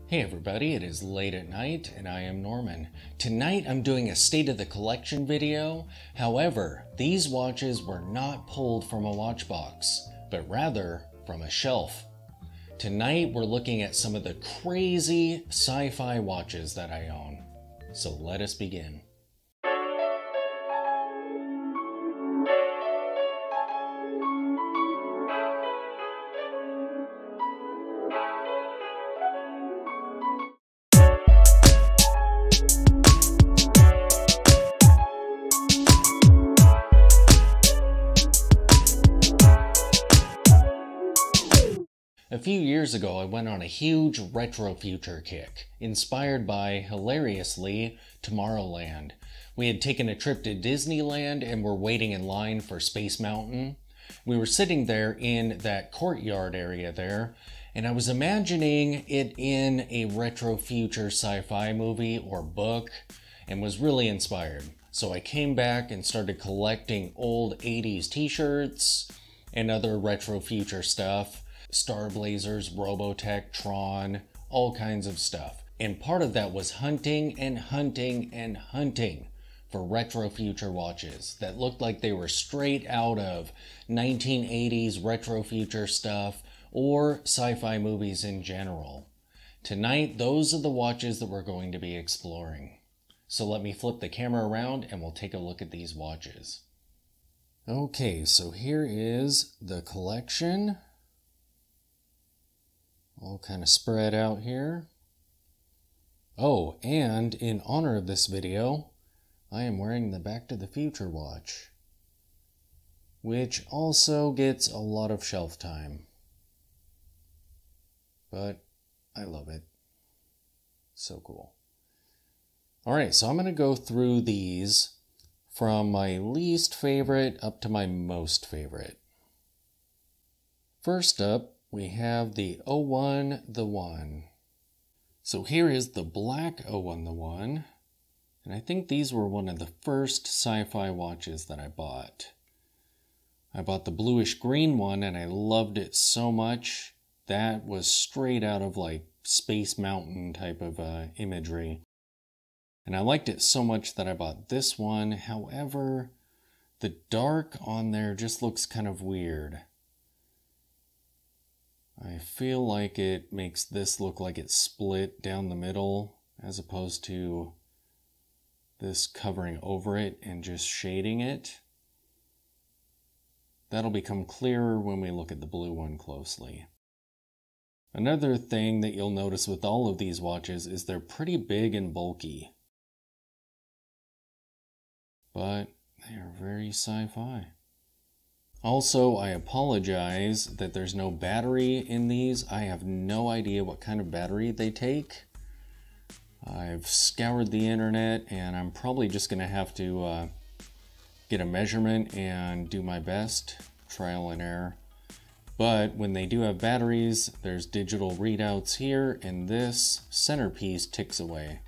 Hey everybody, it is late at night and I am Norman. Tonight I'm doing a state of the collection video. However, these watches were not pulled from a watch box, but rather from a shelf. Tonight we're looking at some of the crazy sci-fi watches that I own. So let us begin. A few years ago, I went on a huge retro future kick, inspired by, hilariously, Tomorrowland. We had taken a trip to Disneyland and were waiting in line for Space Mountain. We were sitting there in that courtyard area there, and I was imagining it in a retro future sci-fi movie or book, and was really inspired. So I came back and started collecting old 80s t-shirts and other retro future stuff. Star Blazers, Robotech, Tron, all kinds of stuff. And part of that was hunting and hunting and hunting for retro future watches that looked like they were straight out of 1980s retro future stuff or sci-fi movies in general. Tonight, those are the watches that we're going to be exploring. So let me flip the camera around and we'll take a look at these watches. Okay, so here is the collection. All kind of spread out here. Oh, and in honor of this video, I am wearing the Back to the Future watch, which also gets a lot of shelf time. But I love it. So cool. Alright, so I'm going to go through these from my least favorite up to my most favorite. First up, we have the 01 The One. So here is the black 01 The One. And I think these were one of the first sci-fi watches that I bought. I bought the bluish green one and I loved it so much. That was straight out of like Space Mountain type of imagery. And I liked it so much that I bought this one. However, the dark on there just looks kind of weird. I feel like it makes this look like it's split down the middle as opposed to this covering over it and just shading it. That'll become clearer when we look at the blue one closely. Another thing that you'll notice with all of these watches is they're pretty big and bulky. But they are very sci-fi. Also, I apologize that there's no battery in these. I have no idea what kind of battery they take. I've scoured the internet and I'm probably just going to have to get a measurement and do my best, trial and error. But when they do have batteries, there's digital readouts here and this centerpiece ticks away.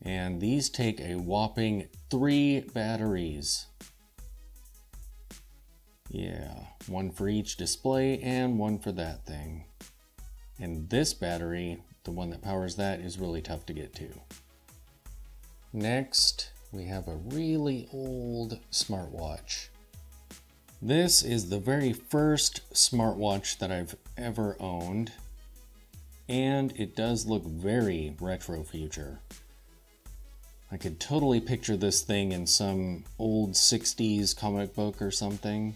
And these take a whopping 3 batteries. Yeah, one for each display and one for that thing. And this battery, the one that powers that, is really tough to get to. Next, we have a really old smartwatch. This is the very first smartwatch that I've ever owned. And it does look very retro future. I could totally picture this thing in some old 60s comic book or something.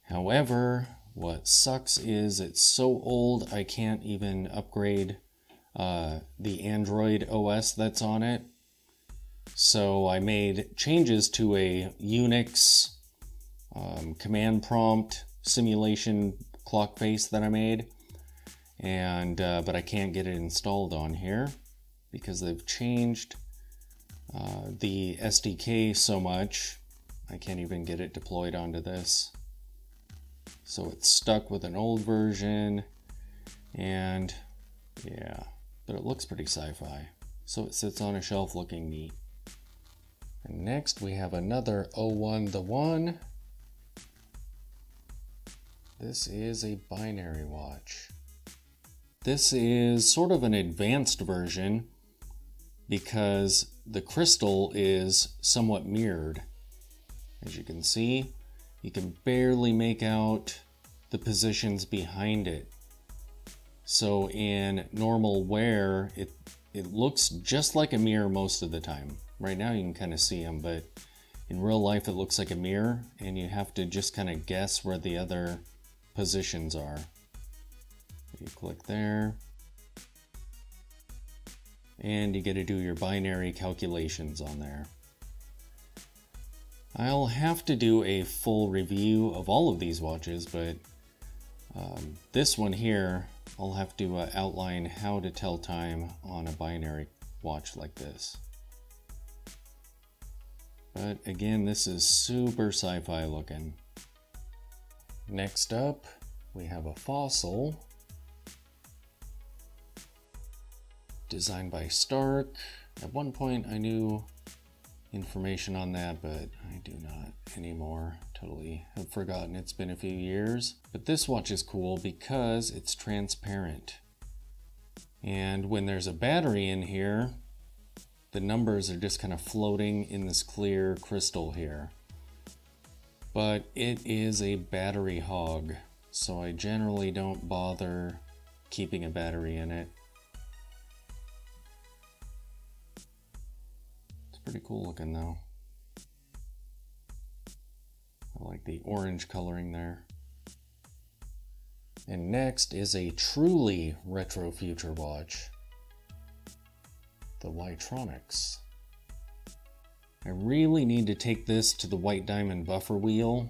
However, what sucks is it's so old I can't even upgrade the Android OS that's on it. So I made changes to a Unix command prompt simulation clock face that I made, and but I can't get it installed on here because they've changed the SDK so much I can't even get it deployed onto this. So it's stuck with an old version, and yeah, but it looks pretty sci-fi. So it sits on a shelf looking neat. And next we have another 01 The One. This is a binary watch. This is sort of an advanced version because the crystal is somewhat mirrored. As you can see, you can barely make out the positions behind it. So in normal wear, it looks just like a mirror most of the time. Right now you can kind of see them, but in real life it looks like a mirror, and you have to just kind of guess where the other positions are. You click there, and you get to do your binary calculations on there. I'll have to do a full review of all of these watches, but this one here, I'll have to outline how to tell time on a binary watch like this. But again, this is super sci-fi looking. Next up, we have a Fossil, designed by Stark. At one point I knew information on that, but I do not anymore. Totally have forgotten. It's been a few years. But this watch is cool because it's transparent. And when there's a battery in here, the numbers are just kind of floating in this clear crystal here. But it is a battery hog, so I generally don't bother keeping a battery in it. It's pretty cool looking though. I like the orange coloring there. And next is a truly retro future watch, the Lightronics. I really need to take this to the white diamond buffer wheel,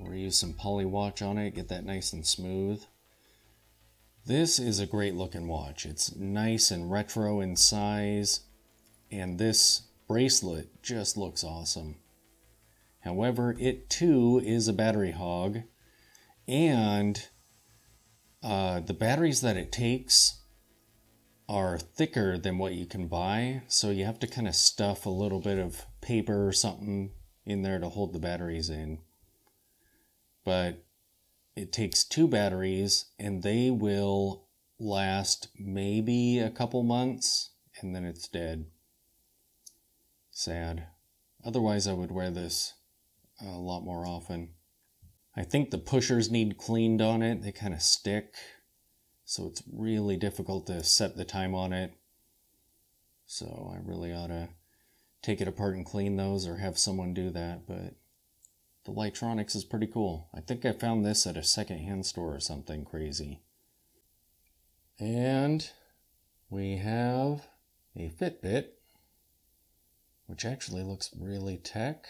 or use some poly watch on it, get that nice and smooth. This is a great looking watch. It's nice and retro in size, and this bracelet just looks awesome. However, it too is a battery hog, and the batteries that it takes are thicker than what you can buy, so you have to kind of stuff a little bit of paper or something in there to hold the batteries in. But it takes 2 batteries, and they will last maybe a couple months, and then it's dead. Sad. Otherwise I would wear this a lot more often. I think the pushers need cleaned on it. They kind of stick, so it's really difficult to set the time on it. So I really ought to take it apart and clean those, or have someone do that. But the Lightronics is pretty cool. I think I found this at a secondhand store or something crazy. And we have a FitBit, which actually looks really tech.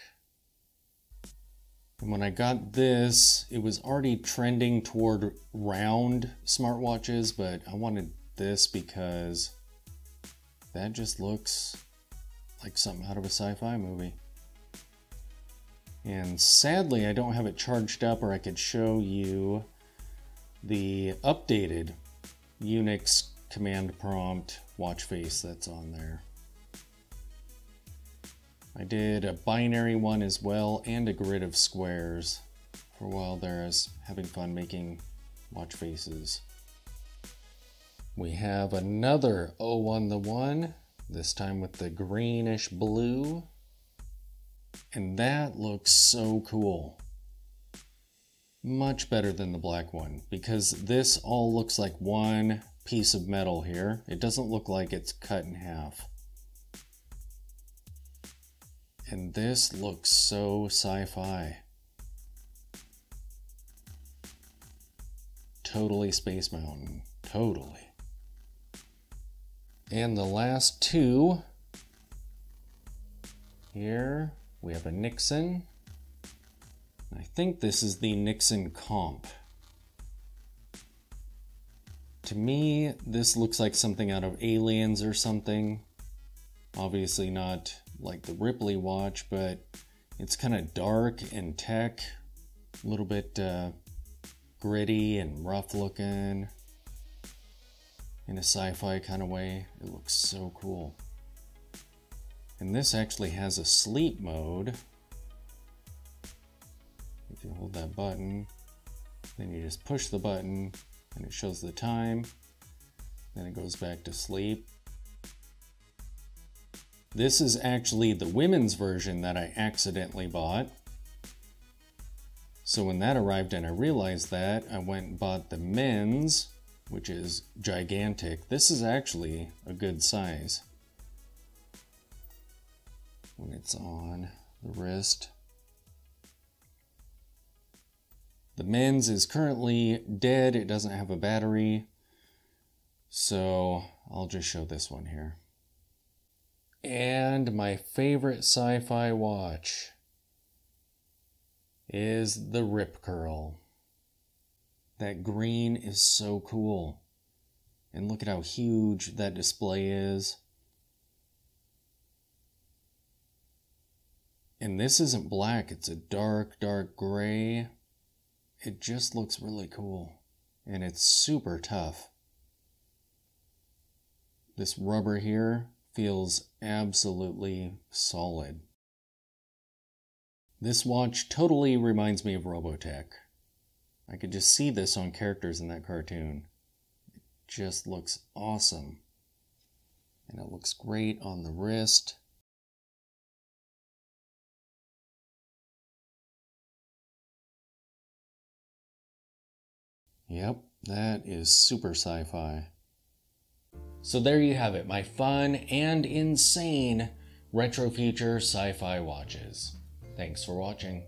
And when I got this, it was already trending toward round smartwatches, but I wanted this because that just looks like something out of a sci-fi movie. And sadly, I don't have it charged up, or I could show you the updated Unix command prompt watch face that's on there. I did a binary one as well, and a grid of squares for a while there. I was having fun making watch faces. We have another 01 the 1, this time with the greenish blue. And that looks so cool. Much better than the black one, because this all looks like one piece of metal here. It doesn't look like it's cut in half. And this looks so sci-fi. Totally Space Mountain. Totally. And the last 2. Here we have a Nixon. I think this is the Nixon comp. To me, this looks like something out of Aliens or something. Obviously not like the Ripley watch, but it's kind of dark and tech, a little bit gritty and rough looking in a sci-fi kind of way. It looks so cool. And this actually has a sleep mode. If you hold that button, then you just push the button and it shows the time. Then it goes back to sleep. This is actually the women's version that I accidentally bought. So when that arrived and I realized that, I went and bought the men's, which is gigantic. This is actually a good size when it's on the wrist. The men's is currently dead. It doesn't have a battery. So I'll just show this one here. And my favorite Sci-Fi watch is the Rip Curl. That green is so cool. And look at how huge that display is. And this isn't black, it's a dark, dark gray. It just looks really cool. And it's super tough. This rubber here feels absolutely solid. This watch totally reminds me of Robotech. I could just see this on characters in that cartoon. It just looks awesome. And it looks great on the wrist. Yep, that is super sci-fi. So there you have it, my fun and insane retro future sci-fi watches. Thanks for watching.